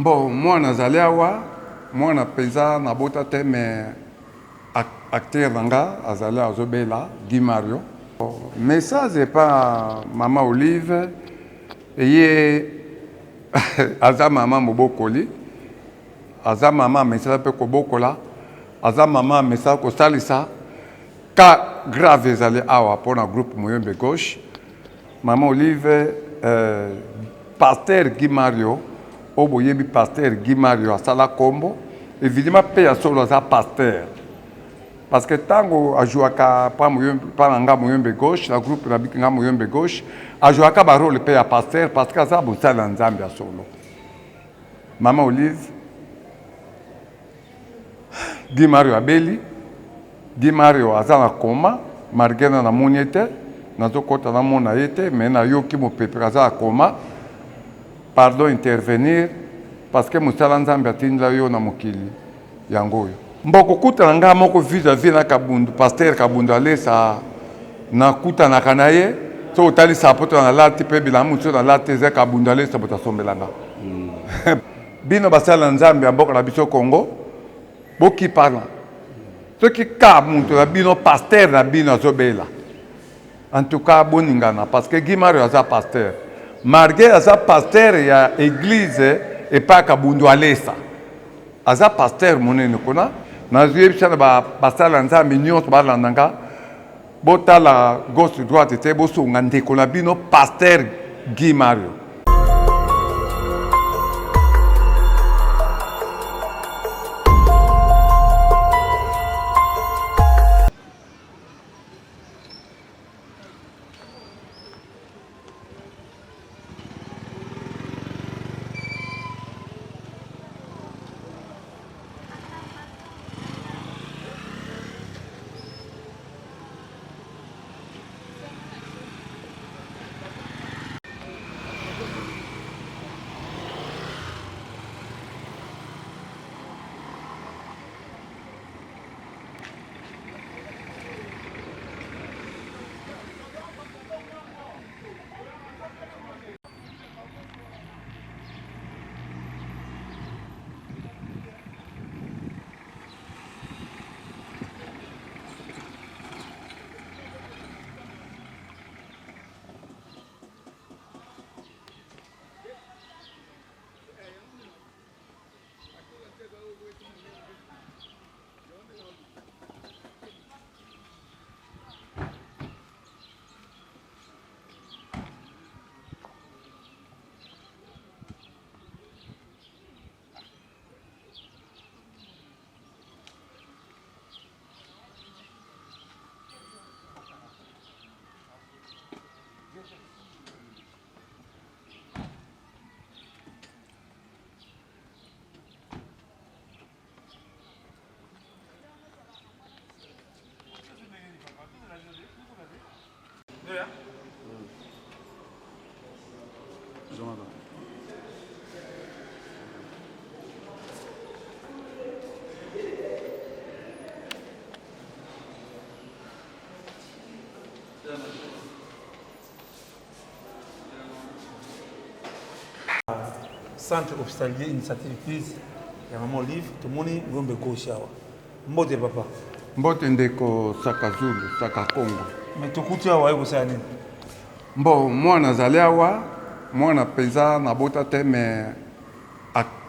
Bon, moi nazali awa, moi na peza na bota te mais acteur nanga azali azobela Guy Mario. Message est pas Maman Olive et aza maman mobokoli, aza maman message pe kobokola, aza maman message ko salisa ka grave ezali awa pour na groupe Moyembe Gauche. Maman Olive pasteur Guy Mario oboyebi pasteur Guy Mario asala kombo évidemment pe ya solo aza pasteur parce que tango ajouaka pa nga Moyembe Gauche la groupe na bikinga Moyembe Gauche ajouaka ba rôle pe ya pasteur parce que aza bosala nzambe ya solo. Maman Olive Guy Mario abeli Guy Mario aza na koma margena na moniete nazokota na mona ete mais na yoki mopepe aza na koma. Pardon intervenir parce que musala nzambe atinda yo na mokili yango yo mboko kutana nga moko vis-à-vis na Kabundu pasteur Kabundu alesa na kutana kana ye so otali sapoto na lati pe bilamu so na lati ze Kabundu alesa bota sombelanga bino basala nzambe ya mboka na biso Congo boki parla so ki ka muntu na bino pasteur na bino azobela en tout cas boningana parce que Guy Mario aza pasteur Marguerite aza pasteur ya église et pas Kabundu alesa aza pasteur monene kona nazwi bisana ba basala nzambe nyonso balandanga botala gauche droite te bosunga ndeko na bino pasteur Guy Mario. Centre hospitalier initiative prise ya Maman Olive tomoni Moyembe Gauche awa mbote papa Mbote ndeko saka Zulu saka Congo mais tokuti awa ekosala nini mbo moi nazali awa moi na peza na bota te mais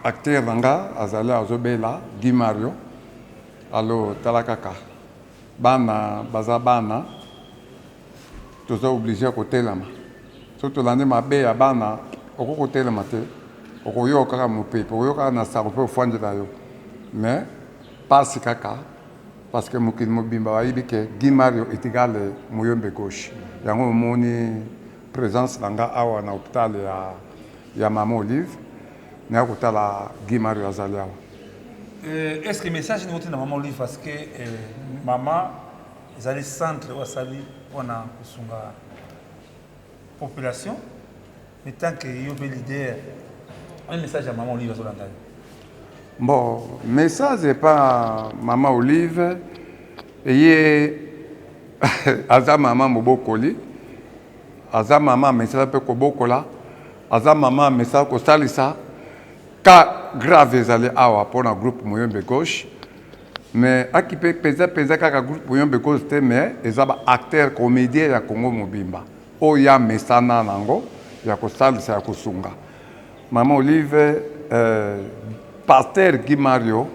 acteur nanga azali azobela Guy Mario alo tala kaka bana baza bana toza obligé kotelama so tolandi mabe ya bana okokotelama te okoyoka kaka mopepe okoyoka na sako mpe ofandela yo mais pasi kaka parce que mokili mobimba bayibi ke Guy Mario etigale Moyembe Gauche yango omoni présence nanga awa na hôpital ya Maman Olive na kotala Guy Mario azali awa. Est-ce que message ni na Maman Olive parce que maman ezali centre wasali wana kusunga population mais tant que yo be leader un message à Maman Olive sur l'antenne. Bon, message est pas Maman Olive et aza maman mobokoli aza maman message pe kobokola aza maman message ko salisa cas grave ezali awa pour un groupe Muyombe Gauche mais aki pe peza kaka groupe Muyombe Gauche te mais ezaba acteur comédien ya Congo mobimba oya mesana nango ya kosalisa ya kosunga Maman Olive pasteur Guy Mario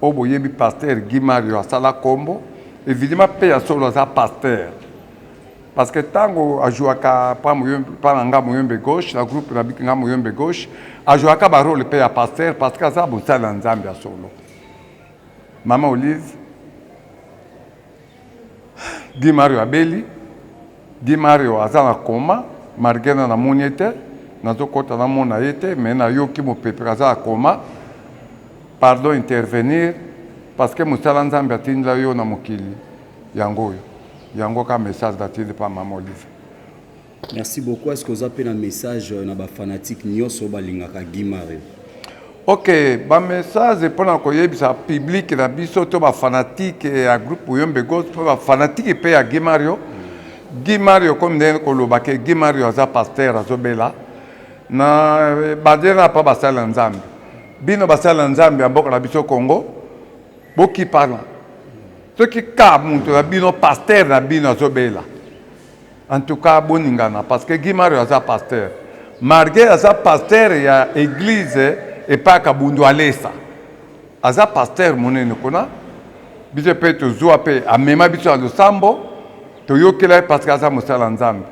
oboyebi pasteur Guy Mario asala kombo évidemment pe ya solo za pasteur parce que tango ajuaka pa nga Muyombe Gauche la groupe na bikinga Muyombe Gauche ajuaka ba rôle pe ya pasteur parce que ça bosala nzambe ya solo Maman Olive Guy Mario abeli Guy Mario azana koma margena na moniete nazokota na mona yete mais na yoki mopepe azana koma pardon intervenir parce que musala nzambe atinda yo na mokili yango yango ka message datile pa Maman Olive. Merci beaucoup. Est-ce que vous avez un message na ba fanatique nyonso balingaka Guy Mario? OK, ba message pour na koyebisa public na biso to ba fanatique ya groupe Muyombe Gauche po ba fanatique pe ya Guy Mario. Guy Mario comme ndenge koloba ke Guy Mario aza pasteur azobela na badena pa basala nzambe. Bino basala nzambe ya mboka na biso Congo. Boki parla. Ce qui ka muntu na bino pasteur na bino azobela. En tout cas boningana parce que Guy Mario aza pasteur. Margué aza pasteur ya église et pas kabundu alesa. Aza pasteur monene kona. Biso pe tozwa pe amema biso alo sambo. Toyokela parce que aza musala nzambe.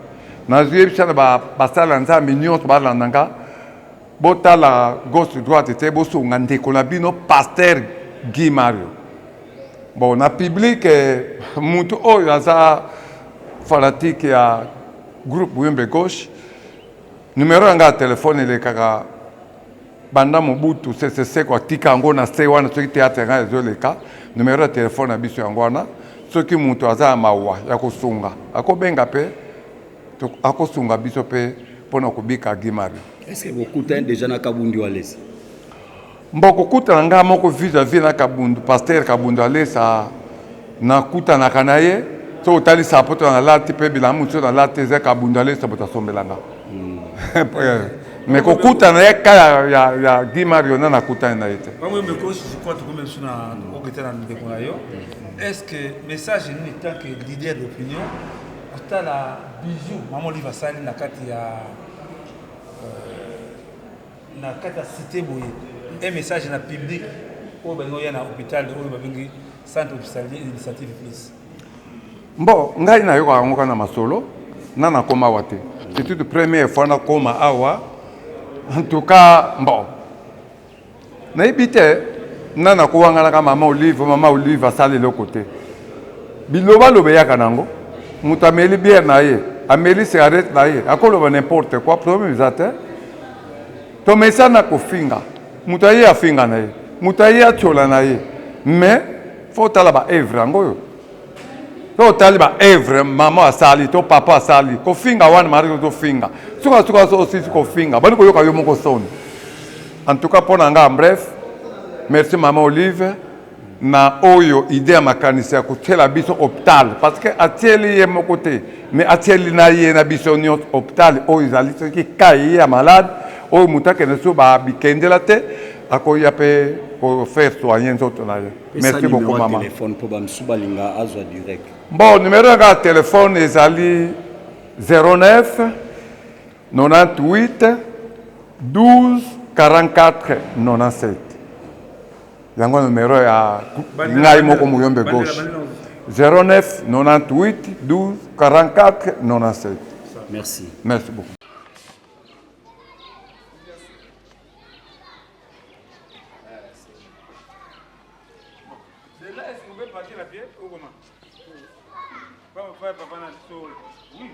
Na zuye biso ba basala nzambe nyonso balandanga. Botala gauche droite te bosunga ndeko na bino pasteur Guy Mario. Bon, na public muntu oyo aza fanatique ya groupe Muyombe Gauche. Numéro yanga téléphone ele kaka banda mobutu CCC kwa tika yango na se wana soki théâtre nga ezoleka. Numéro ya téléphone na biso yango wana soki muntu aza mawa ya kosunga akobenga pe akosunga biso pe pona kobika Guy Mario. Est-ce que vous coûtez déjà na Kabundu Alès? Mboko kuta nga moko vis-à-vis na Kabundu pasteur Kabundu Alesa na kuta na kanaye so otali sapoto na lati pe bilamu so na lati ze Kabundu Alesa bota sombelanga. Mais kokuta na ya Guy Mario na kuta na yete. Muyombe Gauche je crois que même sur na okete na ndeko na yo. Est-ce que message ni tant que leader d'opinion ata la bijou Maman Olive asali na kati ya cité boye un message na public au bengo ya na hôpital au babengi centre hospitalier initiative plus. Bon, ngai na yoka ngoka na masolo na koma wate. C'est toute première fois na koma awa. En tout cas, bon. Na ibite na kuwanga na Maman Olive asali le côté. Biloba lobe ya kanango. Mutameli bière na ye, ameli cigarette na ye. Akoloba n'importe quoi, problème bizate. To mesa na kofinga. Mutaye afinga na ye. Mutaye atola na ye. Mais faut tala ba evre ngoyo. To tali ba evre maman asali to papa asali. Kofinga wan mari to finga. Suka so aussi kofinga. Bani ko yoka yo moko son. En tout cas pour nga bref. Merci Maman Olive. Na oyo idée makanisa ko tela biso hôpital parce que atieli ye moko te mais atieli na ye na biso nyot hôpital oyo zali ki kai ya malade oyo mutake ne so ba bikendela te akoya pe pour faire soigner nzoto na ye. Merci beaucoup maman. Téléphone pour bamsubalinga azwa direct. Bon numéro de téléphone ezali 09 98 12 44 97. Yango numéro ya ngai moko Muyombe Gauche 09 98 12 44 97. Merci. Merci beaucoup. Papa na so. Oui.